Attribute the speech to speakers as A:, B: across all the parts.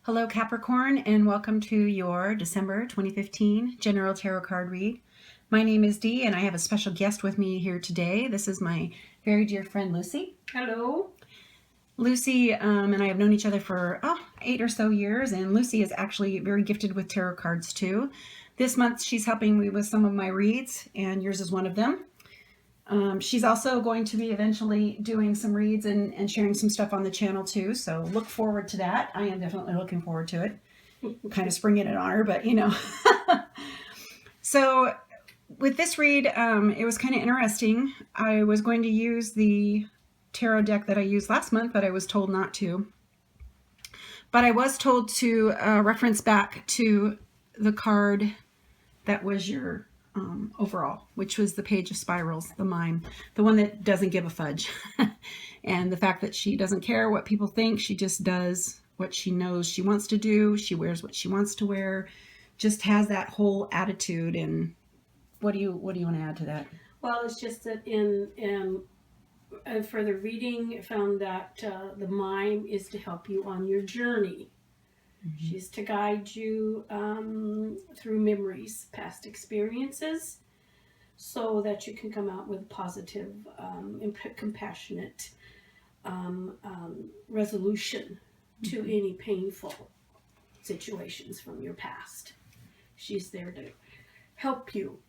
A: Hello Capricorn, and welcome to your December 2015 General Tarot Card Read. My name is Dee and I have a special guest with me here today. This is my very dear friend Lucy.
B: Hello.
A: Lucy and I have known each other for 8 or so years, and Lucy is actually very gifted with tarot cards too. This month she's helping me with some of my reads, and yours is one of them. She's also going to be eventually doing some reads and sharing some stuff on the channel too, so look forward to that. I am definitely looking forward to it. Kind of springing it on her, but you know. So with this read, it was kind of interesting. I was going to use the tarot deck that I used last month, but I was told not to. But I was told to reference back to the card that was your overall, which was the Page of Spirals, the mime, the one that doesn't give a fudge. And the fact that she doesn't care what people think, she just does what she knows she wants to do, she wears what she wants to wear, just has that whole attitude. And what do you want to add to that?
B: Well, it's just that in further reading, I found that the mime is to help you on your journey. Mm-hmm. She's to guide you through memories, past experiences, so that you can come out with positive and compassionate resolution to any painful situations from your past. She's there to help you.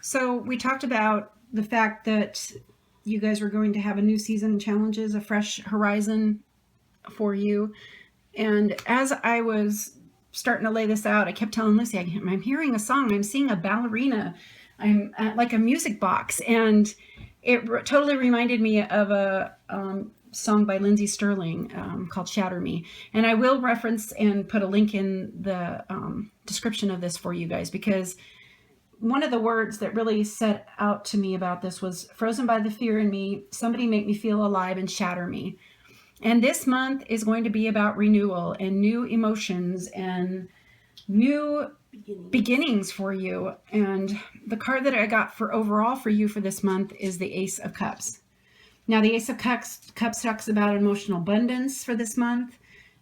A: So we talked about the fact that you guys were going to have a new season challenges, a fresh horizon for you. And as I was starting to lay this out, I kept telling Lucy, I'm hearing a song, I'm seeing a ballerina, I'm at like a music box. And it totally reminded me of a song by Lindsey Sterling called Shatter Me. And I will reference and put a link in the description of this for you guys, because one of the words that really set out to me about this was frozen by the fear in me, somebody make me feel alive and shatter me. And this month is going to be about renewal and new emotions and new beginnings for you. And the card that I got for overall for you for this month is the Ace of Cups. Now, the Ace of Cups talks about emotional abundance for this month.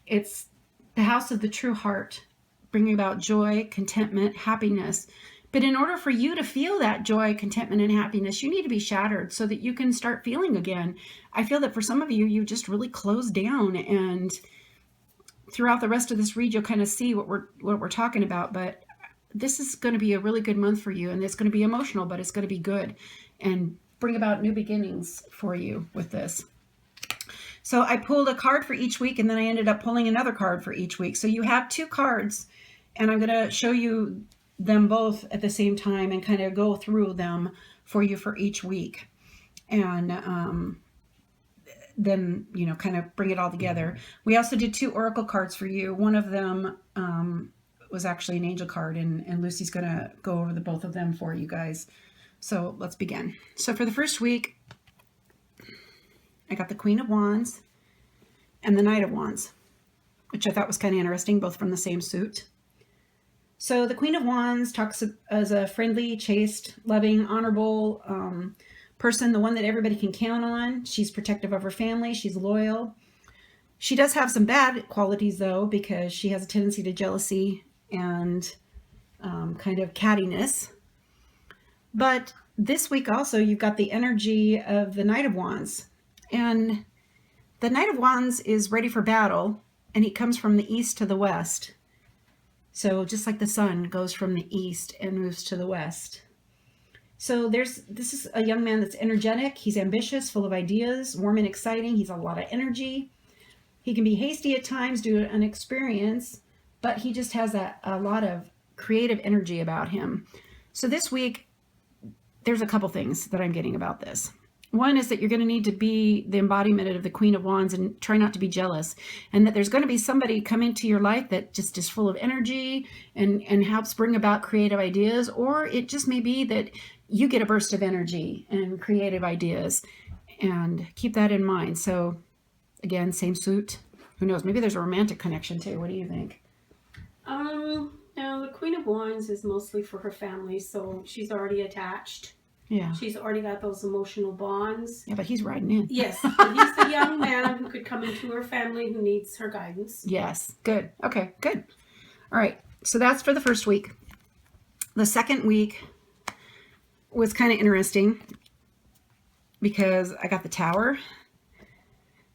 A: It's the house of the true heart, bringing about joy, contentment, happiness. But in order for you to feel that joy, contentment, and happiness, you need to be shattered so that you can start feeling again. I feel that for some of you, you just really closed down, and throughout the rest of this read, you'll kind of see what we're talking about. But this is going to be a really good month for you, and it's going to be emotional, but it's going to be good and bring about new beginnings for you with this. So I pulled a card for each week, and then I ended up pulling another card for each week. So you have two cards, and I'm going to show you them both at the same time and kind of go through them for you for each week, and then kind of bring it all together. We also did two oracle cards for you. One of them was actually an angel card, and Lucy's gonna go over the both of them for you guys. So let's begin. So for the first week, I got the Queen of Wands and the Knight of Wands, which I thought was kind of interesting, both from the same suit. So the Queen of Wands talks as a friendly, chaste, loving, honorable person, the one that everybody can count on. She's protective of her family. She's loyal. She does have some bad qualities, though, because she has a tendency to jealousy and kind of cattiness. But this week also, you've got the energy of the Knight of Wands. And the Knight of Wands is ready for battle, and he comes from the east to the west. So just like the sun goes from the east and moves to the west. So this is a young man that's energetic. He's ambitious, full of ideas, warm and exciting. He's a lot of energy. He can be hasty at times due to inexperience, but he just has a lot of creative energy about him. So this week, there's a couple things that I'm getting about this. One is that you're going to need to be the embodiment of the Queen of Wands and try not to be jealous. And that there's going to be somebody come into your life that just is full of energy and helps bring about creative ideas. Or it just may be that you get a burst of energy and creative ideas. And keep that in mind. So again, same suit. Who knows? Maybe there's a romantic connection too. What do you think?
B: Now the Queen of Wands is mostly for her family, so she's already attached.
A: Yeah.
B: She's already got those emotional bonds.
A: Yeah, but he's riding in.
B: Yes, and he's the young man who could come into her family who needs her guidance.
A: Yes. Good. Okay, good. All right. So that's for the first week. The second week was kind of interesting because I got the Tower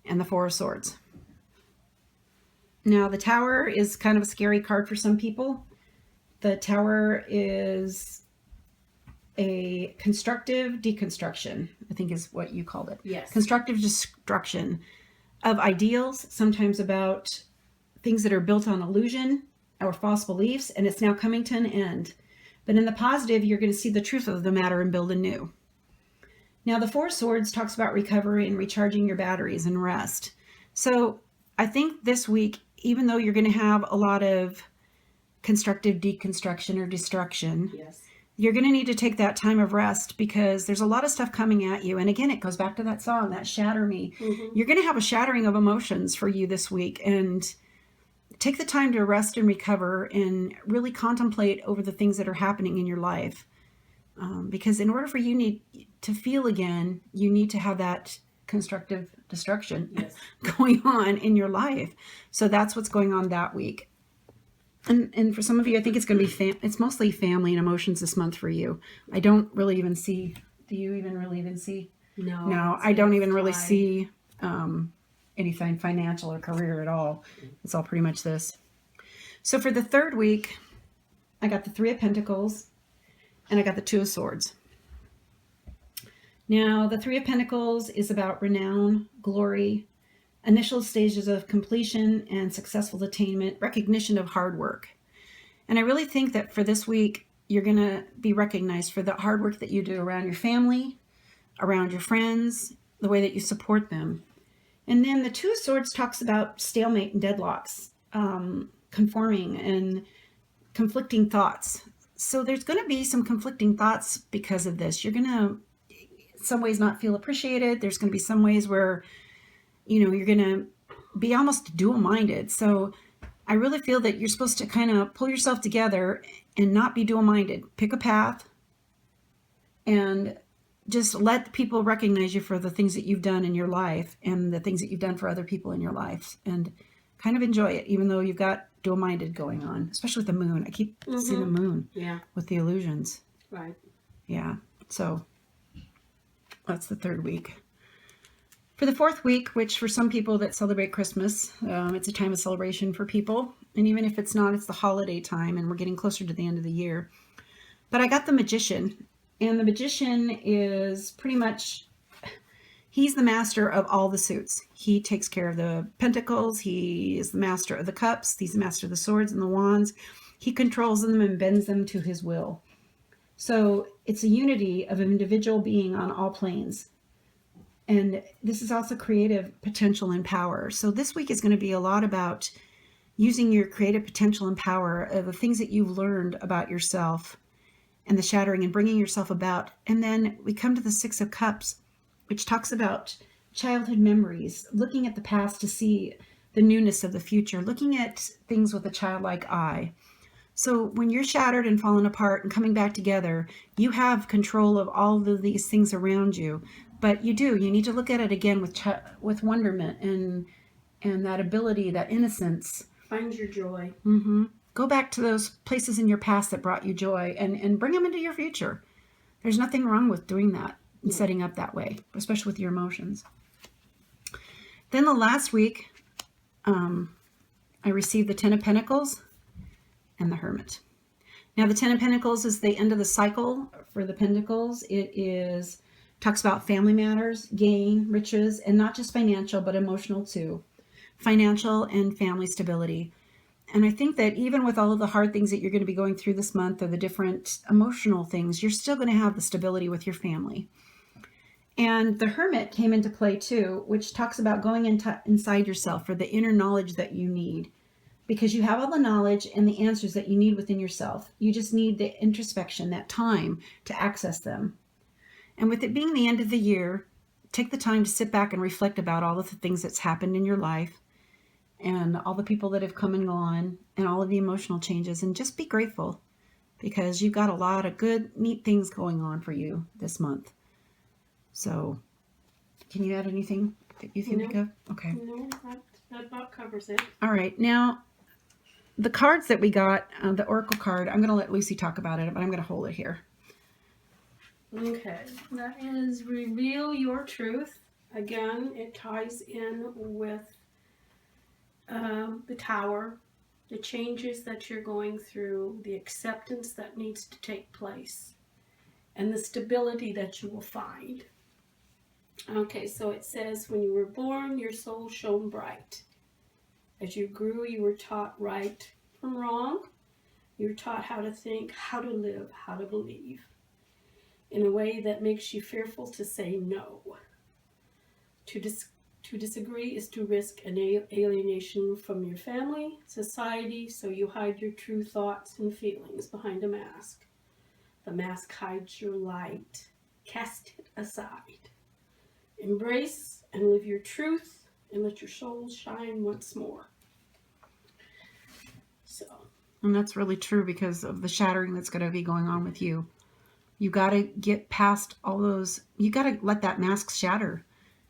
A: and the Four of Swords. Now, the Tower is kind of a scary card for some people. The Tower is a constructive deconstruction, I think is what you called it.
B: Yes.
A: Constructive destruction of ideals, sometimes about things that are built on illusion or false beliefs, and it's now coming to an end. But in the positive, you're going to see the truth of the matter and build anew. Now, the Four Swords talks about recovery and recharging your batteries and rest. So I think this week, even though you're going to have a lot of constructive deconstruction or destruction,
B: Yes.
A: you're going to need to take that time of rest because there's a lot of stuff coming at you. And again, it goes back to that song, that Shatter Me.
B: Mm-hmm.
A: You're going to have a shattering of emotions for you this week. And take the time to rest and recover and really contemplate over the things that are happening in your life. Because in order for you need to feel again, you need to have that constructive destruction
B: Yes.
A: going on in your life. So that's what's going on that week. And for some of you, I think it's going to be it's mostly family and emotions this month for you. I don't really even see. Do you even really even see? No, I don't even really see anything financial or career at all. It's all pretty much this. So for the third week, I got the Three of Pentacles and I got the Two of Swords. Now, the Three of Pentacles is about renown, glory, initial stages of completion and successful attainment, recognition of hard work. And I really think that for this week, you're going to be recognized for the hard work that you do around your family, around your friends, the way that you support them. And then the Two of Swords talks about stalemate and deadlocks, conforming and conflicting thoughts. So there's going to be some conflicting thoughts because of this. You're going to, in some ways, not feel appreciated. There's going to be some ways where, you know, you're going to be almost dual-minded. So I really feel that you're supposed to kind of pull yourself together and not be dual-minded. Pick a path and just let people recognize you for the things that you've done in your life and the things that you've done for other people in your life, and kind of enjoy it, even though you've got dual-minded going on, especially with the moon. I keep seeing the moon with the illusions.
B: Right.
A: Yeah. So that's the third week. For the fourth week, which for some people that celebrate Christmas, it's a time of celebration for people. And even if it's not, it's the holiday time and we're getting closer to the end of the year. But I got the Magician. And the Magician is pretty much, he's the master of all the suits. He takes care of the pentacles. He is the master of the cups. He's the master of the swords and the wands. He controls them and bends them to his will. So it's a unity of an individual being on all planes. And this is also creative potential and power. So this week is going to be a lot about using your creative potential and power of the things that you've learned about yourself and the shattering and bringing yourself about. And then we come to the Six of Cups, which talks about childhood memories, looking at the past to see the newness of the future, looking at things with a childlike eye. So when you're shattered and falling apart and coming back together, you have control of all of these things around you. But you need to look at it again with wonderment and that ability, that innocence.
B: Find your joy.
A: Mm-hmm. Go back to those places in your past that brought you joy and bring them into your future. There's nothing wrong with doing that and setting up that way, especially with your emotions. Then the last week, I received the Ten of Pentacles and the Hermit. Now the Ten of Pentacles is the end of the cycle for the Pentacles. It talks about family matters, gain, riches, and not just financial, but emotional too. Financial and family stability. And I think that even with all of the hard things that you're going to be going through this month or the different emotional things, you're still going to have the stability with your family. And the Hermit came into play too, which talks about going inside yourself for the inner knowledge that you need. Because you have all the knowledge and the answers that you need within yourself. You just need the introspection, that time to access them. And with it being the end of the year, take the time to sit back and reflect about all of the things that's happened in your life and all the people that have come and gone and all of the emotional changes, and just be grateful because you've got a lot of good, neat things going on for you this month. So, can you add anything that you think of? Okay.
B: No, that about covers it.
A: All right. Now, the cards that we got, the Oracle card, I'm going to let Lucy talk about it, but I'm going to hold it here.
B: Okay, that is Reveal Your Truth. Again, it ties in with the Tower, the changes that you're going through, the acceptance that needs to take place, and the stability that you will find. Okay, so it says, when you were born, your soul shone bright. As you grew, you were taught right from wrong. You were taught how to think, how to live, how to believe, in a way that makes you fearful to say no. To disagree is to risk an alienation from your family, society, so you hide your true thoughts and feelings behind a mask. The mask hides your light. Cast it aside. Embrace and live your truth, and let your soul shine once more. So.
A: And that's really true because of the shattering that's going to be going on with you. You got to get past all those. You got to let that mask shatter.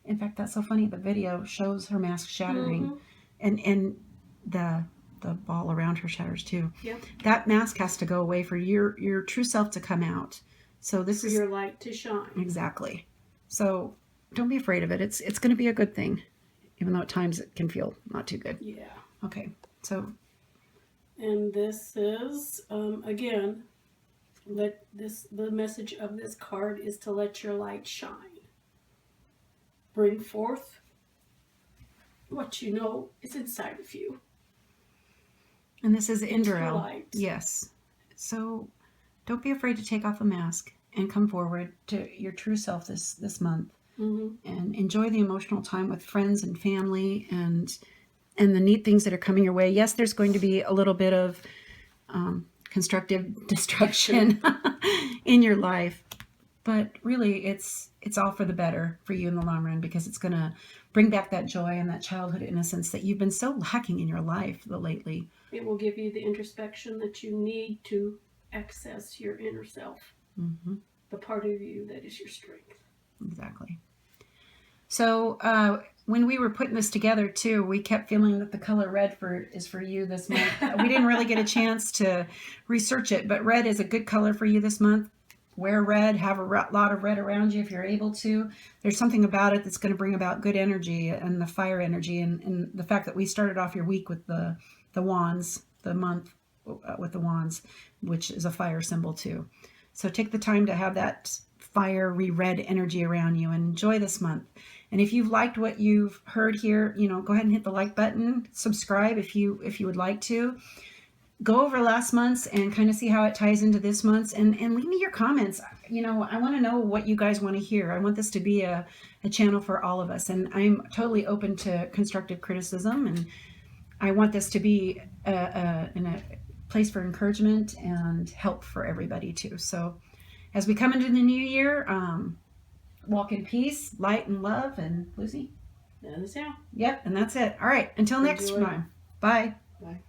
A: In fact, that's so funny. The video shows her mask shattering, and the ball around her shatters too.
B: Yep.
A: That mask has to go away for your true self to come out. So this
B: for
A: is
B: your light to shine.
A: Exactly. So don't be afraid of it. It's going to be a good thing, even though at times it can feel not too good.
B: Yeah.
A: Okay. So.
B: And this is again. The message of this card is to let your light shine. Bring forth what you know is inside of you.
A: And this is Indra.
B: Light.
A: Yes. So don't be afraid to take off a mask and come forward to your true self this month. And enjoy the emotional time with friends and family and the neat things that are coming your way. Yes, there's going to be a little bit of constructive destruction in your life, but really it's all for the better for you in the long run, because it's going to bring back that joy and that childhood innocence that you've been so lacking in your life lately.
B: It will give you the introspection that you need to access your inner self, the part of you that is your strength.
A: Exactly. So when we were putting this together too, we kept feeling that the color red is for you this month. We didn't really get a chance to research it, but red is a good color for you this month. Wear red, have a lot of red around you if you're able to. There's something about it that's going to bring about good energy and the fire energy, and the fact that we started off your week with the wands, the month with the wands, which is a fire symbol too. So take the time to have that fiery red energy around you and enjoy this month. And if you've liked what you've heard here, go ahead and hit the like button, subscribe if you would like to. Go over last month's and kind of see how it ties into this month's, and leave me your comments. I want to know what you guys want to hear. I want this to be a channel for all of us, and I'm totally open to constructive criticism, and I want this to be in a place for encouragement and help for everybody too. So as we come into the new year, walk in peace, light, and love. And Lucy?
B: That is it.
A: Yep, and that's it. All right, until next time. Bye.
B: Bye.